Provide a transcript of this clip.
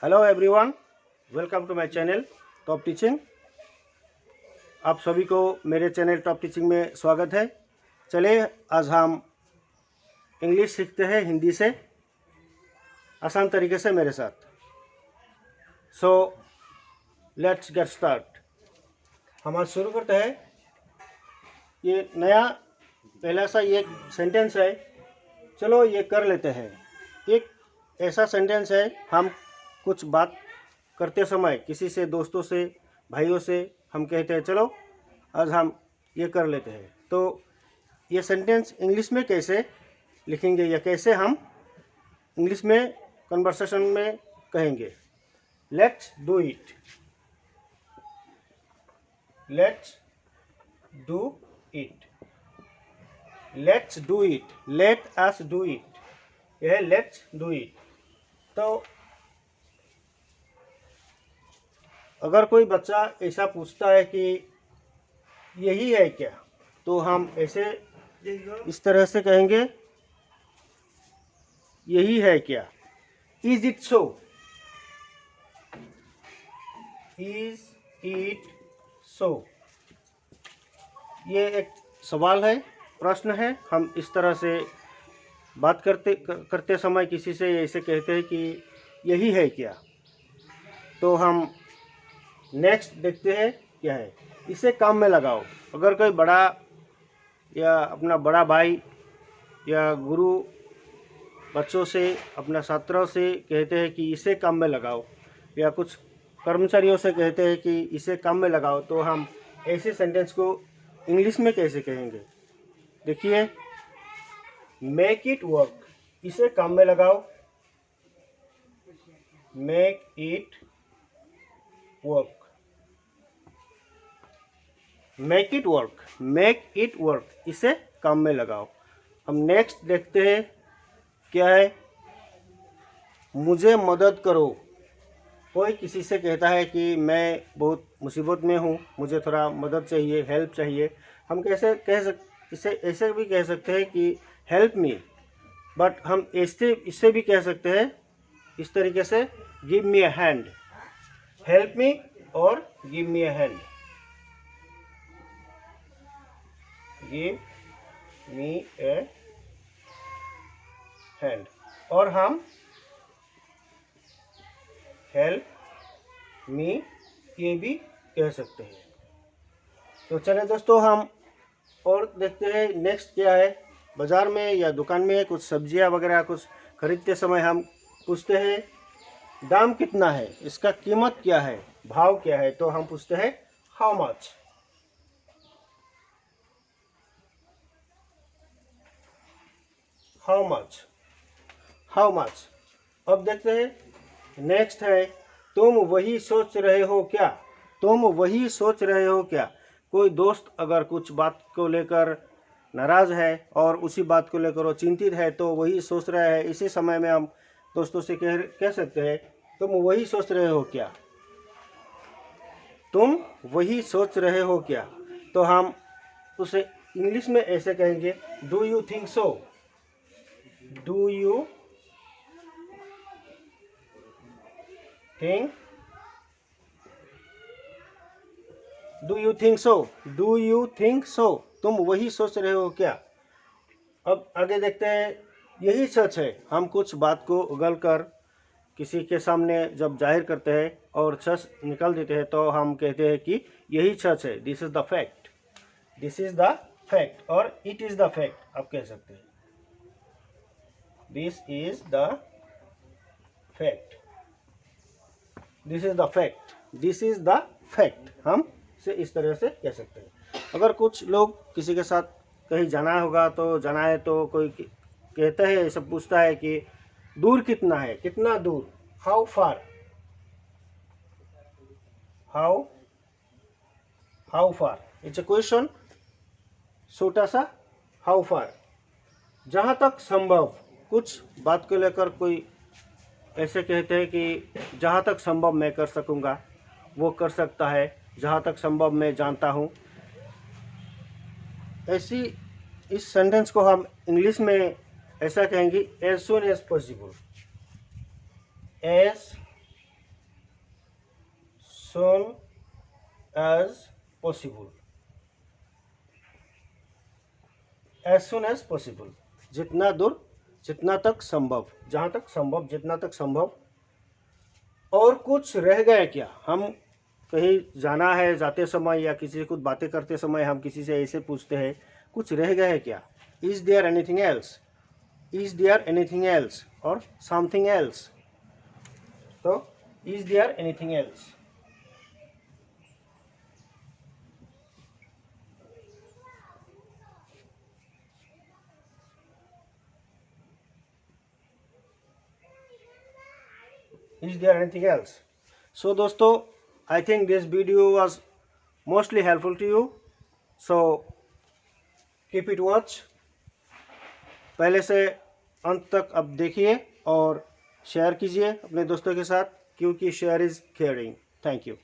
Hello everyone, welcome to my channel top teaching. आप सभी को मेरे चैनल टॉप टीचिंग में स्वागत है। चलिए आज हम इंग्लिश सीखते हैं हिंदी से आसान तरीके से मेरे साथ। So let's get start. हम आज शुरू करते हैं। ये नया पहला सा एक सेंटेंस है, चलो ये कर लेते हैं। एक ऐसा सेंटेंस है, हम कुछ बात करते समय किसी से, दोस्तों से, भाइयों से हम कहते हैं चलो आज हम ये कर लेते हैं। तो ये सेंटेंस इंग्लिश में कैसे लिखेंगे या कैसे हम इंग्लिश में कन्वर्सेशन में कहेंगे। Let's do it, let's do it, let's do it, let us do it, यह लेट्स डू इट। तो अगर कोई बच्चा ऐसा पूछता है कि यही है क्या, तो हम ऐसे इस तरह से कहेंगे, यही है क्या। Is it so, is it so, ये एक सवाल है, प्रश्न है। हम इस तरह से बात करते समय किसी से ऐसे कहते हैं कि यही है क्या। तो हम नेक्स्ट देखते हैं क्या है। इसे काम में लगाओ। अगर कोई बड़ा या अपना बड़ा भाई या गुरु बच्चों से, अपना छात्रों से कहते हैं कि इसे काम में लगाओ, या कुछ कर्मचारियों से कहते हैं कि इसे काम में लगाओ, तो हम ऐसे सेंटेंस को इंग्लिश में कैसे कहेंगे। देखिए, मेक इट वर्क, इसे काम में लगाओ। Make it work, make it work, make it work, इसे काम में लगाओ। हम नेक्स्ट देखते हैं क्या है। मुझे मदद करो। कोई किसी से कहता है कि मैं बहुत मुसीबत में हूँ, मुझे थोड़ा मदद चाहिए, हेल्प चाहिए। हम कैसे इसे ऐसे भी कह सकते हैं कि हेल्प मी, बट हम इससे भी कह सकते हैं इस तरीके से, give me a hand. Help me और give me a hand, give me a hand. और हम हेल्प मी ये भी कह सकते हैं। तो चले दोस्तों, हम और देखते हैं नेक्स्ट क्या है। बाज़ार में या दुकान में कुछ सब्जियां वगैरह कुछ खरीदते समय हम पूछते हैं दाम कितना है, इसका कीमत क्या है, भाव क्या है। तो हम पूछते हैं how much, how much, how much. अब देखते हैं नेक्स्ट है, तुम वही सोच रहे हो क्या, तुम वही सोच रहे हो क्या। कोई दोस्त अगर कुछ बात को लेकर नाराज है और उसी बात को लेकर वो चिंतित है, तो वही सोच रहा है। इसी समय में हम दोस्तों से कह सकते हैं तुम वही सोच रहे हो क्या, तुम वही सोच रहे हो क्या। तो हम उसे इंग्लिश में ऐसे कहेंगे, do you think so, do you think, do you think so, do you think so, तुम वही सोच रहे हो क्या। अब आगे देखते हैं, यही सच है। हम कुछ बात को उगल कर किसी के सामने जब जाहिर करते हैं और सच निकाल देते हैं, तो हम कहते हैं कि यही सच है, this is the fact, this is the fact, और इट इज द फैक्ट आप कह सकते हैं। This is the fact, this is the fact, this is the fact, हम से इस तरह से कह सकते हैं। अगर कुछ लोग किसी के साथ कहीं जाना होगा, तो जाना है तो कोई कहता है, सब पूछता है कि दूर कितना है, कितना दूर, how far, how how far, it's a question, छोटा सा हाउ फार। जहाँ तक संभव, कुछ बात को लेकर कोई ऐसे कहते हैं कि जहाँ तक संभव मैं कर सकूँगा, वो कर सकता है, जहाँ तक संभव मैं जानता हूँ। ऐसी इस सेंटेंस को हम इंग्लिश में ऐसा कहेंगे, as soon as possible, as soon as possible, as soon as possible, जितना दूर, जितना तक संभव, जहाँ तक संभव, जितना तक संभव। और कुछ रह गए क्या? हम कहीं जाना है, जाते समय या किसी से कुछ बातें करते समय हम किसी से ऐसे पूछते हैं, कुछ रह गए क्या? Is there anything else, is there anything else और समथिंग एल्स। तो is there anything else. Is there anything else? So दोस्तों, I think this video was mostly helpful to you. So keep it watch. पहले से अंत तक अब देखिए और शेयर कीजिए अपने दोस्तों के साथ, क्योंकि share is caring. Thank you.